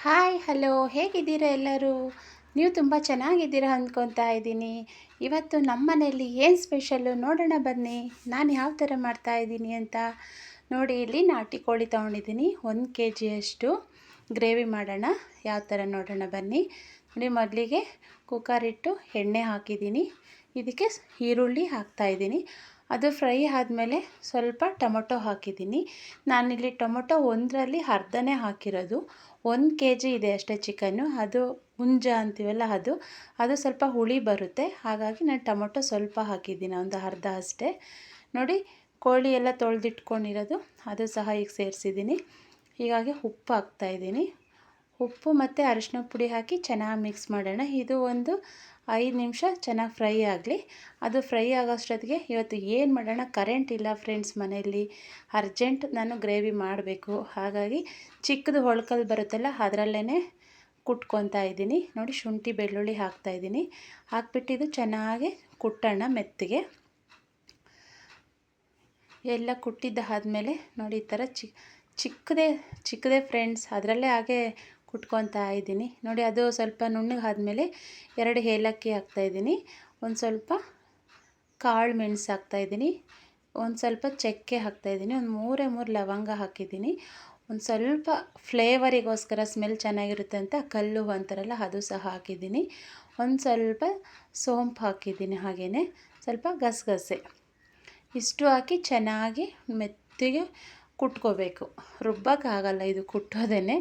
Hi hello ಹೇಗಿದ್ದೀರಾ ಎಲ್ಲರೂ. ನೀವು ತುಂಬ ಚೆನ್ನಾಗಿದ್ದೀರಾ ಅಂದ್ಕೊತಾ ಇದ್ದೀನಿ. ಇವತ್ತು ನಮ್ಮ ಮನೆಯಲ್ಲಿ ಏನು ಸ್ಪೆಷಲ್ಲು ನೋಡೋಣ ಬನ್ನಿ. ನಾನು ಯಾವ ಥರ ಮಾಡ್ತಾಯಿದ್ದೀನಿ ಅಂತ ನೋಡಿ. ಇಲ್ಲಿ ನಾಟಿ ಕೋಳಿ ತೊಗೊಂಡಿದ್ದೀನಿ, 1 kg ಗ್ರೇವಿ ಮಾಡೋಣ. ಯಾವ ಥರ ನೋಡೋಣ ಬನ್ನಿ. ನೋಡಿ, ಮೊದಲಿಗೆ ಕುಕ್ಕರ್ ಇಟ್ಟು ಎಣ್ಣೆ ಹಾಕಿದ್ದೀನಿ. ಇದಕ್ಕೆ ಈರುಳ್ಳಿ ಹಾಕ್ತಾಯಿದ್ದೀನಿ. ಅದು ಫ್ರೈ ಆದಮೇಲೆ ಸ್ವಲ್ಪ ಟೊಮೊಟೊ ಹಾಕಿದ್ದೀನಿ. ನಾನಿಲ್ಲಿ ಟೊಮೊಟೊ ಒಂದರಲ್ಲಿ ಅರ್ಧನೇ ಹಾಕಿರೋದು. 1 kg ಇದೆ ಅಷ್ಟೇ ಚಿಕನ್ನು. ಅದು ಹುಂಜ ಅಂತೀವಲ್ಲ, ಅದು ಸ್ವಲ್ಪ ಹುಳಿ ಬರುತ್ತೆ. ಹಾಗಾಗಿ ನಾನು ಟೊಮೊಟೊ ಸ್ವಲ್ಪ ಹಾಕಿದ್ದೀನಿ, ಒಂದು ಅರ್ಧ ಅಷ್ಟೇ. ನೋಡಿ, ಕೋಳಿ ಎಲ್ಲ ತೊಳೆದಿಟ್ಕೊಂಡಿರೋದು ಅದು ಸಹ ಈಗ ಸೇರಿಸಿದ್ದೀನಿ. ಹೀಗಾಗಿ ಉಪ್ಪು ಹಾಕ್ತಾಯಿದ್ದೀನಿ. ಉಪ್ಪು ಮತ್ತು ಅರಿಶಿನ ಪುಡಿ ಹಾಕಿ ಚೆನ್ನಾಗಿ ಮಿಕ್ಸ್ ಮಾಡೋಣ. ಇದು ಒಂದು 5 ನಿಮಿಷ ಚೆನ್ನಾಗಿ ಫ್ರೈ ಆಗಲಿ. ಅದು ಫ್ರೈ ಆಗೋಷ್ಟೊತ್ತಿಗೆ ಇವತ್ತು ಏನು ಮಾಡೋಣ, ಕರೆಂಟ್ ಇಲ್ಲ ಫ್ರೆಂಡ್ಸ್ ಮನೆಯಲ್ಲಿ. ಅರ್ಜೆಂಟ್ ನಾನು ಗ್ರೇವಿ ಮಾಡಬೇಕು. ಹಾಗಾಗಿ ಚಿಕ್ಕದು ಹೊಳ್ಕಲ್ ಬರುತ್ತಲ್ಲ, ಅದರಲ್ಲೇ ಕುಟ್ಕೊತಾ ಇದ್ದೀನಿ. ನೋಡಿ, ಶುಂಠಿ ಬೆಳ್ಳುಳ್ಳಿ ಹಾಕ್ತಾಯಿದ್ದೀನಿ. ಹಾಕ್ಬಿಟ್ಟು ಇದು ಚೆನ್ನಾಗಿ ಕುಟ್ಟೋಣ ಮೆತ್ತಗೆ. ಎಲ್ಲ ಕುಟ್ಟಿದ್ದಾದಮೇಲೆ ನೋಡಿ, ಈ ಥರ ಚಿಕ್ಕದೇ ಫ್ರೆಂಡ್ಸ್, ಅದರಲ್ಲೇ ಹಾಗೆ ಕುಟ್ಕೊತಾ ಇದ್ದೀನಿ. ನೋಡಿ, ಅದು ಸ್ವಲ್ಪ ನುಣ್ಣಗಾದ್ಮೇಲೆ 2 ಏಲಕ್ಕಿ ಹಾಕ್ತಾಯಿದ್ದೀನಿ. ಒಂದು ಸ್ವಲ್ಪ ಕಾಳು ಮೆಣಸು ಹಾಕ್ತಾಯಿದ್ದೀನಿ. ಒಂದು ಸ್ವಲ್ಪ ಚಕ್ಕೆ ಹಾಕ್ತಾಯಿದ್ದೀನಿ. ಒಂದು 3 ಲವಂಗ ಹಾಕಿದ್ದೀನಿ. ಒಂದು ಸ್ವಲ್ಪ ಫ್ಲೇವರಿಗೋಸ್ಕರ ಸ್ಮೆಲ್ ಚೆನ್ನಾಗಿರುತ್ತೆ ಅಂತ ಕಲ್ಲು ಅಂತಾರಲ್ಲ, ಅದು ಸಹ ಹಾಕಿದ್ದೀನಿ. ಒಂದು ಸ್ವಲ್ಪ ಸೋಂಪು ಹಾಕಿದ್ದೀನಿ. ಹಾಗೆಯೇ ಸ್ವಲ್ಪ ಗಸಗಸೆ ಇಷ್ಟು ಹಾಕಿ ಚೆನ್ನಾಗಿ ಮೆತ್ತಗೆ ಕುಟ್ಕೋಬೇಕು. ರುಬ್ಬಕ್ಕಾಗಲ್ಲ, ಇದು ಕುಟ್ಟೋದೇ.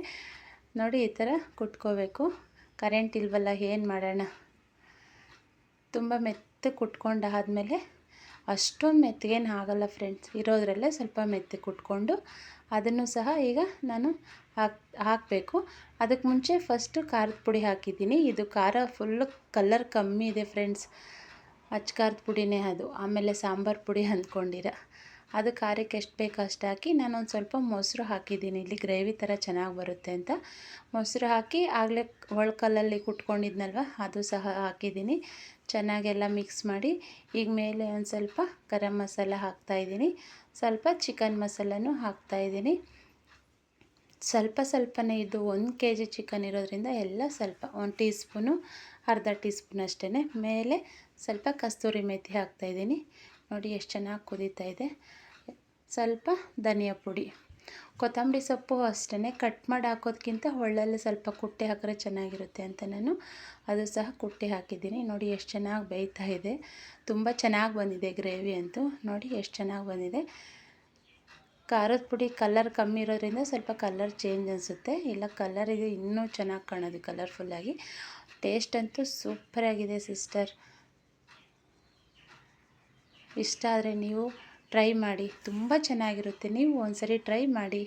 ನೋಡಿ, ಈ ಥರ ಕುಟ್ಕೋಬೇಕು. ಕರೆಂಟ್ ಇಲ್ವಲ್ಲ, ಏನು ಮಾಡೋಣ. ತುಂಬ ಮೆತ್ತಗೆ ಕುಟ್ಕೊಂಡಾದಮೇಲೆ, ಅಷ್ಟೊಂದು ಮೆತ್ತಗೇನು ಆಗಲ್ಲ ಫ್ರೆಂಡ್ಸ್, ಇರೋದ್ರಲ್ಲೇ ಸ್ವಲ್ಪ ಮೆತ್ತಗೆ ಕುಟ್ಕೊಂಡು ಅದನ್ನು ಸಹ ಈಗ ನಾನು ಹಾಕಬೇಕು. ಅದಕ್ಕೆ ಮುಂಚೆ ಫಸ್ಟು ಖಾರದ ಪುಡಿ ಹಾಕಿದ್ದೀನಿ. ಇದು ಖಾರ ಫುಲ್ಲು ಕಲರ್ ಕಮ್ಮಿ ಇದೆ ಫ್ರೆಂಡ್ಸ್, ಅಚ್ಚ ಖಾರದ ಪುಡಿನೇ ಅದು. ಆಮೇಲೆ ಸಾಂಬಾರು ಪುಡಿ ಅಂದ್ಕೊಂಡಿರ, ಅದು ಖಾರಕ್ಕೆ ಎಷ್ಟು ಬೇಕೋ ಅಷ್ಟು ಹಾಕಿ ನಾನೊಂದು ಸ್ವಲ್ಪ ಮೊಸರು ಹಾಕಿದ್ದೀನಿ. ಇಲ್ಲಿ ಗ್ರೇವಿ ಥರ ಚೆನ್ನಾಗಿ ಬರುತ್ತೆ ಅಂತ ಮೊಸರು ಹಾಕಿ ಆಗಲೇ ಒಳ್ಕಲ್ಲಲ್ಲಿ ಕುಟ್ಕೊಂಡಿದ್ನಲ್ವ, ಅದು ಸಹ ಹಾಕಿದ್ದೀನಿ. ಚೆನ್ನಾಗೆಲ್ಲ ಮಿಕ್ಸ್ ಮಾಡಿ ಈಗ ಮೇಲೆ ಒಂದು ಸ್ವಲ್ಪ ಗರಂ ಮಸಾಲ ಹಾಕ್ತಾಯಿದ್ದೀನಿ. ಸ್ವಲ್ಪ ಚಿಕನ್ ಮಸಾಲನೂ ಹಾಕ್ತಾಯಿದ್ದೀನಿ. ಸ್ವಲ್ಪನೇ, ಇದು 1 kg ಚಿಕನ್ ಇರೋದ್ರಿಂದ ಎಲ್ಲ ಸ್ವಲ್ಪ 1 ಟೀ ಸ್ಪೂನು, ಅರ್ಧ ಟೀ ಸ್ಪೂನ್ ಅಷ್ಟೇ. ಮೇಲೆ ಸ್ವಲ್ಪ ಕಸ್ತೂರಿ ಮೇಥಿ ಹಾಕ್ತಾಯಿದ್ದೀನಿ. ನೋಡಿ, ಎಷ್ಟು ಚೆನ್ನಾಗಿ ಕುದೀತಾ ಇದೆ. ಸ್ವಲ್ಪ ಧನಿಯಾ ಪುಡಿ, ಕೊತ್ತಂಬರಿ ಸೊಪ್ಪು ಅಷ್ಟೇ. ಕಟ್ ಮಾಡಿ ಹಾಕೋದಕ್ಕಿಂತ ಒಳ್ಳಲ್ಲಿ ಸ್ವಲ್ಪ ಕುಟ್ಟಿ ಹಾಕಿದ್ರೆ ಚೆನ್ನಾಗಿರುತ್ತೆ ಅಂತ ನಾನು ಅದು ಸಹ ಕುಟ್ಟಿ ಹಾಕಿದ್ದೀನಿ. ನೋಡಿ, ಎಷ್ಟು ಚೆನ್ನಾಗಿ ಬೇಯ್ತಾ ಇದೆ. ತುಂಬ ಚೆನ್ನಾಗಿ ಬಂದಿದೆ ಗ್ರೇವಿ ಅಂತೂ. ನೋಡಿ, ಎಷ್ಟು ಚೆನ್ನಾಗಿ ಬಂದಿದೆ. ಖಾರದ ಪುಡಿ ಕಲರ್ ಕಮ್ಮಿ ಇರೋದ್ರಿಂದ ಸ್ವಲ್ಪ ಕಲರ್ ಚೇಂಜ್ ಅನಿಸುತ್ತೆ. ಇಲ್ಲ, ಕಲರ್ ಇದು ಇನ್ನೂ ಚೆನ್ನಾಗಿ ಕಾಣೋದು ಕಲರ್ಫುಲ್ಲಾಗಿ. ಟೇಸ್ಟ್ ಅಂತೂ ಸೂಪರಾಗಿದೆ ಸಿಸ್ಟರ್. ಇಷ್ಟ ಆದರೆ ನೀವು ಟ್ರೈ ಮಾಡಿ, ತುಂಬ ಚೆನ್ನಾಗಿರುತ್ತೆ. ನೀವು ಒಂದ್ಸರಿ ಟ್ರೈ ಮಾಡಿ.